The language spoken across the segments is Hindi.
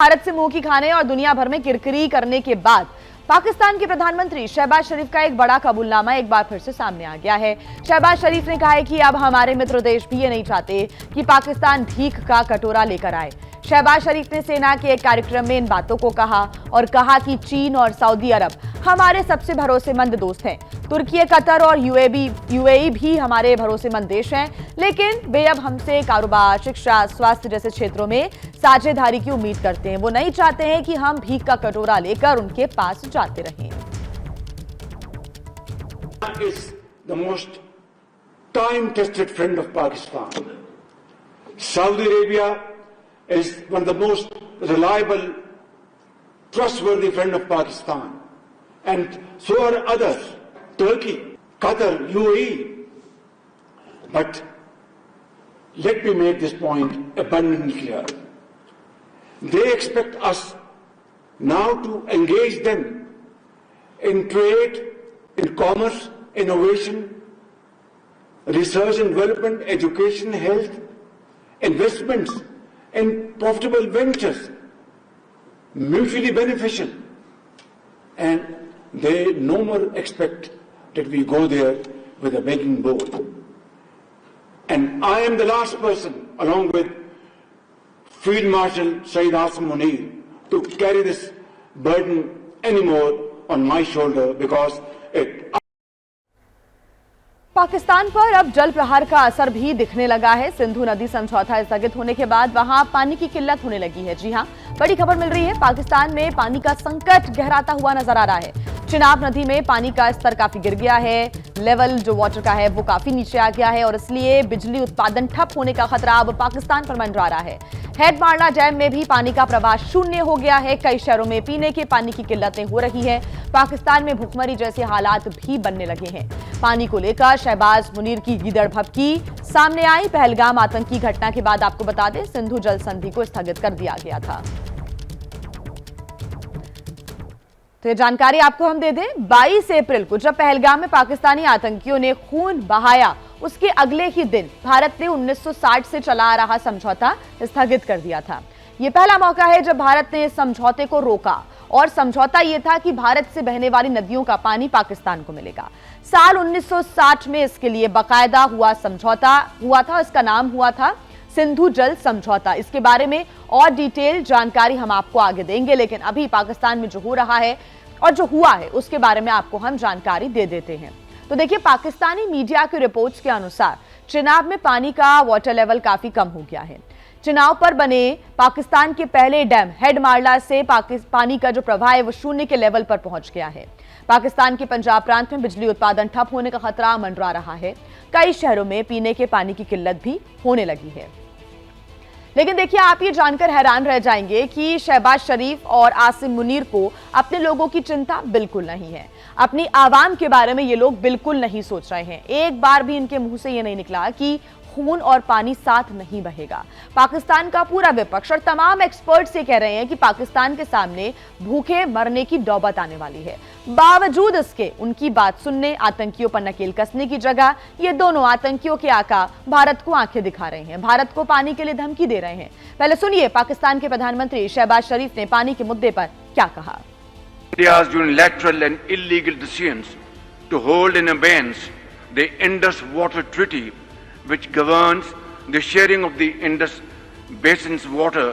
भारत से मुंह की खाने और दुनिया भर में किरकिरी करने के बाद पाकिस्तान के प्रधानमंत्री शहबाज शरीफ का एक बड़ा कबूलनामा एक बार फिर से सामने आ गया है। शहबाज शरीफ ने कहा है कि अब हमारे मित्र देश भी ये नहीं चाहते कि पाकिस्तान भीख का कटोरा लेकर आए। शहबाज शरीफ ने सेना के एक कार्यक्रम में इन बातों को कहा और कहा कि चीन और सऊदी अरब हमारे सबसे भरोसेमंद दोस्त हैं। तुर्की, कतर और यूएई भी हमारे भरोसेमंद देश हैं, लेकिन वे अब हमसे कारोबार, शिक्षा, स्वास्थ्य जैसे क्षेत्रों में साझेदारी की उम्मीद करते हैं। वो नहीं चाहते हैं कि हम भीख का कटोरा लेकर उनके पास जाते रहें। Is the most time-tested friend of Pakistan. Saudi Arabia is one of the most reliable, trustworthy friend of Pakistan, and so are others: Turkey, Qatar, UAE. But let me make this point abundantly clear. They expect us now to engage them in trade, in commerce, innovation, research and development, education, health, investments, and profitable ventures, mutually beneficial. And they no more expect that we go there with a begging bowl. And I am the last person, along with Field Marshal Saeed Asim Munir, to carry this burden anymore on my shoulder, because it Pakistan पर अब जल प्रहार का असर भी दिखने लगा है। सिंधु नदी समझौता स्थगित होने के बाद वहां पानी की किल्लत होने लगी है। जी हां, बड़ी खबर मिल रही है। पाकिस्तान में पानी का संकट गहराता हुआ नजर आ रहा है। चिनाब नदी में पानी का स्तर काफी गिर गया है। लेवल जो वाटर का है वो काफी नीचे आ गया है और इसलिए बिजली उत्पादन ठप होने का खतरा अब पाकिस्तान पर मंडरा रहा है। हेडमारला डैम में भी पानी का प्रवाह शून्य हो गया है। कई शहरों में पीने के पानी की किल्लतें हो रही है। पाकिस्तान में भुखमरी जैसे हालात भी बनने लगे हैं। पानी को लेकर शहबाज मुनीर की गीदड़ भभकी सामने आई। पहलगाम आतंकी घटना के बाद आपको बता दें, सिंधु जल संधि को स्थगित कर दिया गया था। तो ये जानकारी आपको हम दे दें, 22 अप्रैल को जब पहलगाम में पाकिस्तानी आतंकियों ने खून बहाया, उसके अगले ही दिन भारत ने 1960 से चला आ रहा समझौता स्थगित कर दिया था। यह पहला मौका है जब भारत ने इस समझौते को रोका और समझौता यह था कि भारत से बहने वाली नदियों का पानी पाकिस्तान को मिलेगा। साल 1960 में इसके लिए बाकायदा समझौता हुआ था। इसका नाम हुआ था सिंधु जल समझौता। इसके बारे में और डिटेल जानकारी हम आपको आगे देंगे, लेकिन अभी पाकिस्तान में जो हो रहा है और जो हुआ है उसके बारे में आपको हम जानकारी दे देते हैं। तो देखिए, पाकिस्तानी मीडिया की रिपोर्ट्स के अनुसार चिनाब में पानी का वाटर लेवल काफी कम हो गया है। चिनाब पर बने पाकिस्तान के पहले डैम हेडमारला से पानी का जो प्रवाह है वो शून्य के लेवल पर पहुंच गया है। पाकिस्तान के पंजाब प्रांत में बिजली उत्पादन ठप होने का खतरा मंडरा रहा है। कई शहरों में पीने के पानी की किल्लत भी होने लगी है। लेकिन देखिए, आप ये जानकर हैरान रह जाएंगे कि शहबाज शरीफ और आसिम मुनीर को अपने लोगों की चिंता बिल्कुल नहीं है। अपनी आवाम के बारे में ये लोग बिल्कुल नहीं सोच रहे हैं। एक बार भी इनके मुंह से ये नहीं निकला कि खून और पानी साथ नहीं बहेगा। पाकिस्तान का पूरा विपक्ष और तमाम एक्सपर्ट्स ये कह रहे हैं कि पाकिस्तान के सामने भूखे मरने की नौबत आने वाली है। बावजूद इसके उनकी बात सुनने, आतंकियों पर नकेल कसने की जगह ये दोनों आतंकियों के आका भारत को आंखें दिखा रहे हैं, भारत को पानी के लिए धमकी दे रहे हैं। पहले सुनिए पाकिस्तान के प्रधानमंत्री शहबाज शरीफ ने पानी के मुद्दे पर क्या कहा। India's unilateral and illegal decisions to hold in abeyance the Indus Water Treaty, which governs the sharing of the Indus Basin's water,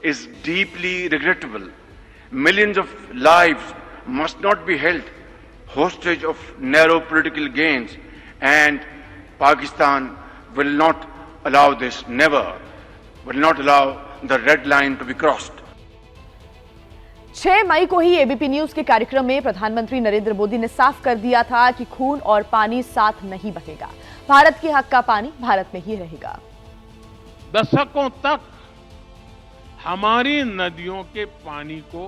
is deeply regrettable. Millions of lives must not be held hostage of narrow political gains, and Pakistan will not allow this, never will not allow the red line to be crossed. 6 मई को ही एबीपी न्यूज के कार्यक्रम में प्रधानमंत्री नरेंद्र मोदी ने साफ कर दिया था कि खून और पानी साथ नहीं बहेगा। भारत के हक का पानी भारत में ही रहेगा। दशकों तक हमारी नदियों के पानी को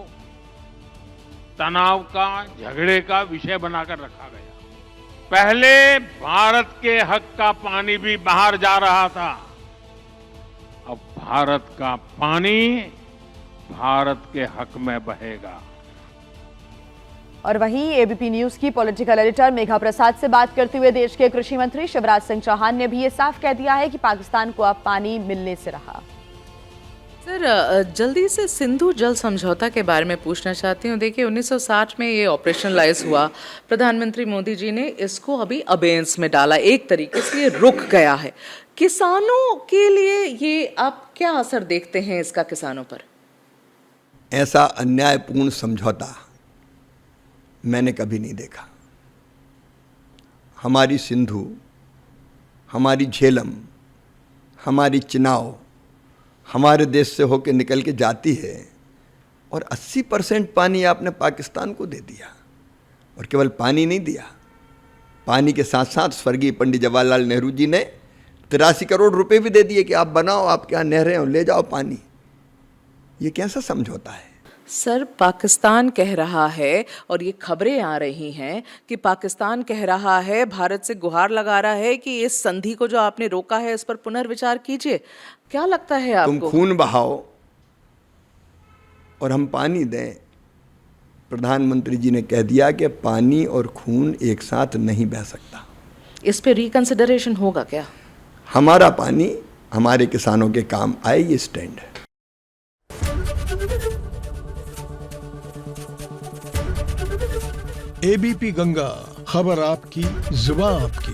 तनाव का, झगड़े का विषय बनाकर रखा गया। पहले भारत के हक का पानी भी बाहर जा रहा था। अब भारत का पानी भारत के हक में बहेगा। और वहीं एबीपी न्यूज की पॉलिटिकल एडिटर मेघा प्रसाद से बात करते हुए देश के कृषि मंत्री शिवराज सिंह चौहान ने भी ये साफ कह दिया है कि पाकिस्तान को अब पानी मिलने से रहा। सर, जल्दी से सिंधु जल समझौता के बारे में पूछना चाहती हूँ। देखिए 1960 में ये ऑपरेशनलाइज हुआ, प्रधानमंत्री मोदी जी ने इसको अभी अबेयंस में डाला, एक तरीके से ये रुक गया है। किसानों के लिए ये आप क्या असर देखते हैं इसका किसानों पर? ऐसा अन्यायपूर्ण समझौता मैंने कभी नहीं देखा। हमारी सिंधु, हमारी झेलम, हमारी चिनाव हमारे देश से होकर निकल के जाती है और 80% पानी आपने पाकिस्तान को दे दिया। और केवल पानी नहीं दिया, पानी के साथ साथ स्वर्गीय पंडित जवाहरलाल नेहरू जी ने 83 करोड़ रुपए भी दे दिए कि आप बनाओ, आप क्या नहरें हो, ले जाओ पानी। ये कैसा समझौता है? सर, पाकिस्तान कह रहा है और ये खबरें आ रही हैं कि पाकिस्तान कह रहा है, भारत से गुहार लगा रहा है कि इस संधि को जो आपने रोका है इस पर पुनर्विचार कीजिए। क्या लगता है आपको? तुम खून बहाओ और हम पानी दें। प्रधानमंत्री जी ने कह दिया कि पानी और खून एक साथ नहीं बह सकता। इस पे रिकंसिडरेशन होगा क्या? हमारा पानी हमारे किसानों के काम आए, ये स्टैंड है। एबीपी गंगा, खबर आपकी, जुबान आपकी।